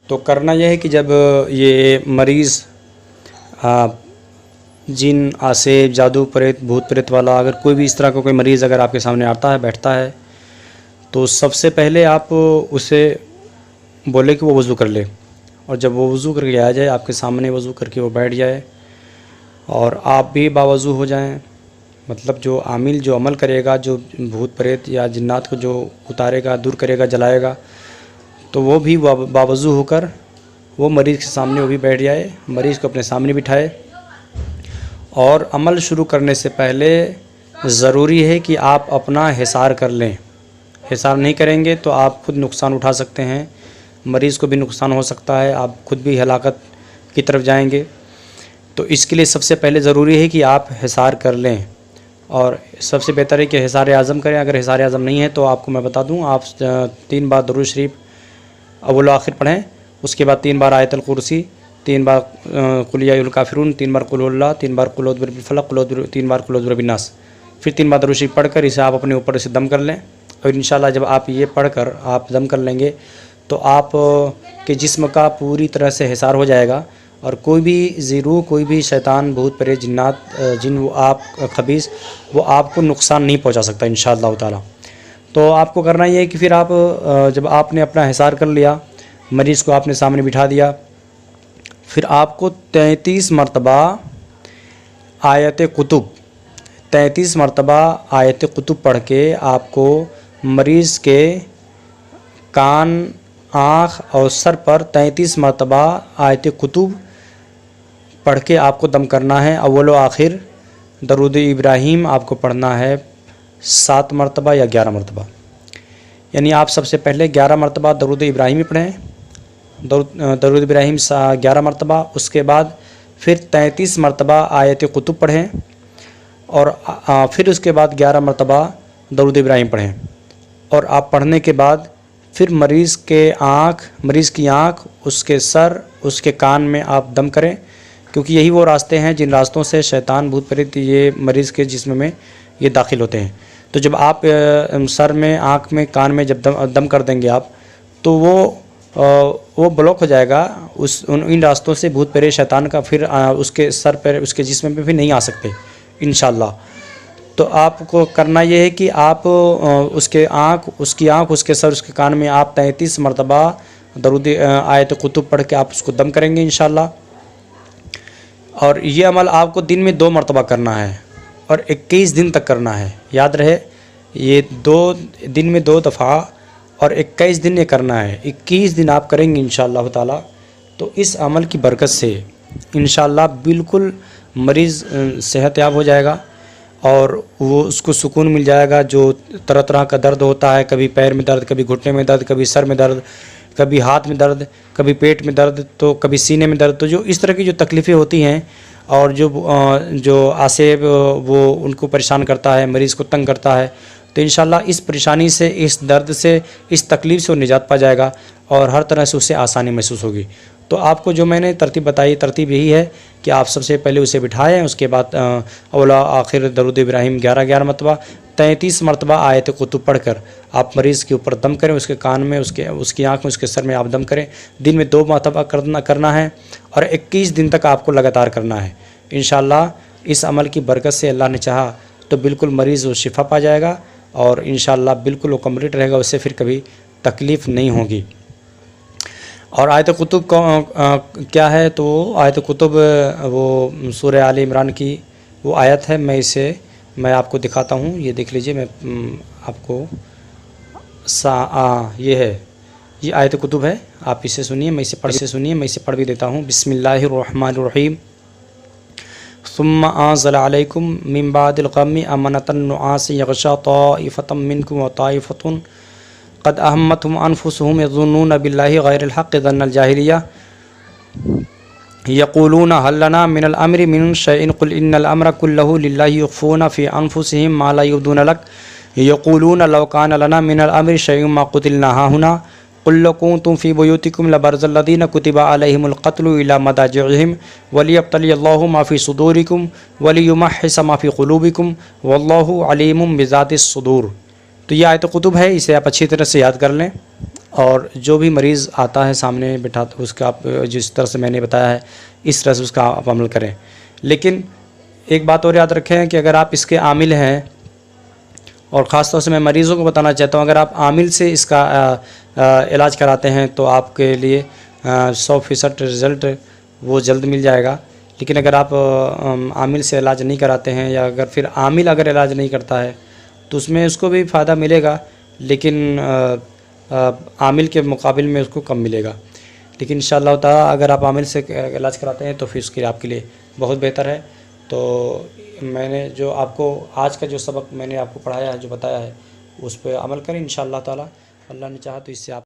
तो करना यह है कि जब ये मरीज़ जिन, आसेब, जादू, प्रेत, भूत प्रेत वाला अगर कोई भी इस तरह का कोई मरीज़ अगर आपके सामने आता है, बैठता है, तो सबसे पहले आप उसे बोले कि वो वज़ू कर ले। और जब वो वज़ू करके आ जाए, आपके सामने वज़ू करके वो बैठ जाए और आप भी बावज़ू हो जाएं। मतलब जो आमिल जो अमल करेगा, जो भूत प्रेत या जिन्नात को जो उतारेगा, दूर करेगा, जलाएगा, तो वो भी बावज़ू होकर वो मरीज़ के सामने वो भी बैठ जाए, मरीज़ को अपने सामने बिठाए। और अमल शुरू करने से पहले ज़रूरी है कि आप अपना हिसार कर लें। हिसार नहीं करेंगे तो आप खुद नुकसान उठा सकते हैं, मरीज़ को भी नुकसान हो सकता है, आप खुद भी हलाकत की तरफ जाएंगे। तो इसके लिए सबसे पहले ज़रूरी है कि आप हिसार कर लें। और सबसे बेहतर है कि हिसार आज़म करें। अगर हिसार आज़म नहीं है तो आपको मैं बता दूं, आप 3 बार दरूद शरीफ अव्वल आखिर पढ़ें, उसके बाद 3 बार आयतुल कुर्सी, 3 बार कुल या अय्युहल काफ़िरून, 3 बार कुल हुवल्लाह, 3 बार कुल औज़ु बिरब्बिल फलक, 3 बार कुल औज़ु बिरब्बिन नास, फिर 3 बार दरूद शरीफ पढ़कर इसे आप अपने ऊपर से दम कर लें। और इंशाअल्लाह जब आप ये पढ़कर आप दम कर लेंगे तो आप के जिस्म का पूरी तरह से हिसार हो जाएगा और कोई भी ज़ीरू, कोई भी शैतान, भूत प्रेत, जिन्नात, जिन, वो आप खबीस, वो आपको नुकसान नहीं पहुंचा सकता इंशाअल्लाह ताला। तो आपको करना ये है कि फिर आप जब आपने अपना हिसार कर लिया, मरीज़ को आपने सामने बिठा दिया, फिर आपको 33 मरतबा आयत कुतुब 33 मरतबा आयत कुतुब पढ़ के आपको मरीज़ के कान, आँख और सर पर 33 मरतबा आयत कुतुब पढ़ के आपको दम करना है। अव्वल व आखिर दरूद इब्राहीम आपको पढ़ना है 7 मरतबा या 11 मरतबा। यानी आप सबसे पहले 11 मरतबा दरूद इब्राहीम पढ़ें, दरूद इब्राहीम 11 मरतबा, उसके बाद फिर 33 मरतबा आयत कुतुब पढ़ें और फिर उसके बाद 11 मरतबा दरूद इब्राहीम पढ़ें। और आप पढ़ने के बाद फिर मरीज़ की आँख, उसके सर, उसके कान में आप दम करें, क्योंकि यही वो रास्ते हैं जिन रास्तों से शैतान, भूत प्रेत ये मरीज़ के जिस्म में ये दाखिल होते हैं। तो जब आप सर में, आँख में, कान में जब दम कर देंगे आप, तो वो ब्लॉक हो जाएगा इन रास्तों से भूत प्रेत शैतान का, फिर उसके सर पर, उसके जिस्म पे फिर नहीं आ सकते इंशाअल्लाह। तो आपको करना ये है कि आप उसकी आँख, उसके सर, उसके कान में आप 33 मरतबा दरूद आयत कुतुब पढ़ के आप उसको दम करेंगे इंशाअल्लाह। और ये अमल आपको दिन में 2 मरतबा करना है और 21 दिन तक करना है। याद रहे, ये 2 दिन में 2 दफ़ा और 21 दिन ये करना है। 21 दिन आप करेंगे इंशाअल्लाह ताला। तो इस अमल की बरकत से इंशाअल्लाह बिल्कुल मरीज़ सेहतयाब हो जाएगा और वो उसको सुकून मिल जाएगा। जो तरह तरह का दर्द होता है, कभी पैर में दर्द, कभी घुटने में दर्द, कभी सर में दर्द, कभी हाथ में दर्द, कभी पेट में दर्द, तो कभी सीने में दर्द, तो जो इस तरह की जो तकलीफ़ें होती हैं और जो आसेब वो उनको परेशान करता है, मरीज़ को तंग करता है, तो इंशाअल्लाह इस परेशानी से, इस दर्द से, इस तकलीफ़ से वो निजात पा जाएगा और हर तरह से उसे आसानी महसूस होगी। तो आपको जो मैंने तरतीब बताई, तरतीब यही है कि आप सबसे पहले उसे बिठाएं, उसके बाद अव्वल आखिर दरूद इब्राहीम 11-11 मरतबा, 33 मरतबा आयत कुतुब पढ़कर आप मरीज़ के ऊपर दम करें, उसके कान में, उसकी आँख में, उसके सर में आप दम करें। दिन में 2 मरतबा करना है और 21 दिन तक आपको लगातार करना है। इंशाअल्लाह इस अमल की बरकत से अल्लाह ने चाहा तो बिल्कुल मरीज़ वो शिफा पा जाएगा और इंशाअल्लाह बिल्कुल वो कम्प्लीट रहेगा, उससे फिर कभी तकलीफ़ नहीं होगी। और आयत कुतुब क्या है, तो आयत कुतुब वो सूरह आले इमरान की वो आयत है। मैं आपको दिखाता हूँ, ये देख लीजिए, मैं आपको ये है, ये आयत कुतुब है, आप इसे सुनिए, मैं इसे पढ़ भी देता हूँ। बिस्मिल्लाहिर्रहमानिर्रहीम। सुम्मा अंज़ल अलैकुम मिन बादिल ग़म्मि अमनतन नुआसन यग़शा ताइफ़तम मिनकुम व ताइफ़तुन क़द अहम्मतहुम अनफुसुहुम यज़ुन्नूना बिल्लाहि ग़ैरिल हक़्क़ि ज़न्नल जाहिलिय्या यक़ूलूना हल लना मिनल अम्रि मिन शैइन क़ुल इन्नल अम्रा कुल्लहु लिल्लाहि युख़फ़ूना फ़ी अनफुसिहिम मा ला युब्दूना लक यक़ूलूना लौ काना लना मिनल अम्रि शैउन मा क़ुतिलना हाहुना क़ुल लौ कुन्तुम फ़ी बुयूतिकुम लबरज़ल लज़ीना कुतिबा अलैहिमुल क़त्लु इला मदाजिअहिम वलियब्तलियल्लाहु मा फ़ी सुदूरिकुम वलियुमह्हिस मा फ़ी क़ुलूबिकुम वल्लाहु अलीमुम बिज़ातिस सुदूर। तो ये आयत कुतुब है, इसे आप अच्छी तरह से याद कर लें और जो भी मरीज़ आता है सामने बैठा उसका आप जिस तरह से मैंने बताया है इस तरह से उसका आप अमल करें। लेकिन एक बात और याद रखें कि अगर आप इसके आमिल हैं, और ख़ास तौर से मैं मरीज़ों को बताना चाहता हूँ, अगर आप आमिल से इसका इलाज कराते हैं तो आपके लिए 100% रिज़ल्ट वो जल्द मिल जाएगा। लेकिन अगर आप आमिल से इलाज नहीं कराते हैं, या अगर फिर आमिल अगर इलाज नहीं करता है तो उसमें उसको भी फ़ायदा मिलेगा, लेकिन आमिल के मुकाबिल में उसको कम मिलेगा। लेकिन इंशाअल्लाह ताला अगर आप आमिल से इलाज कराते हैं तो फिर उसके लिए आपके लिए बहुत बेहतर है। तो मैंने जो आपको आज का जो सबक मैंने आपको पढ़ाया है, जो बताया है, उस पर अमल करें इंशाअल्लाह ताला। अल्लाह ने चाहा तो इससे आप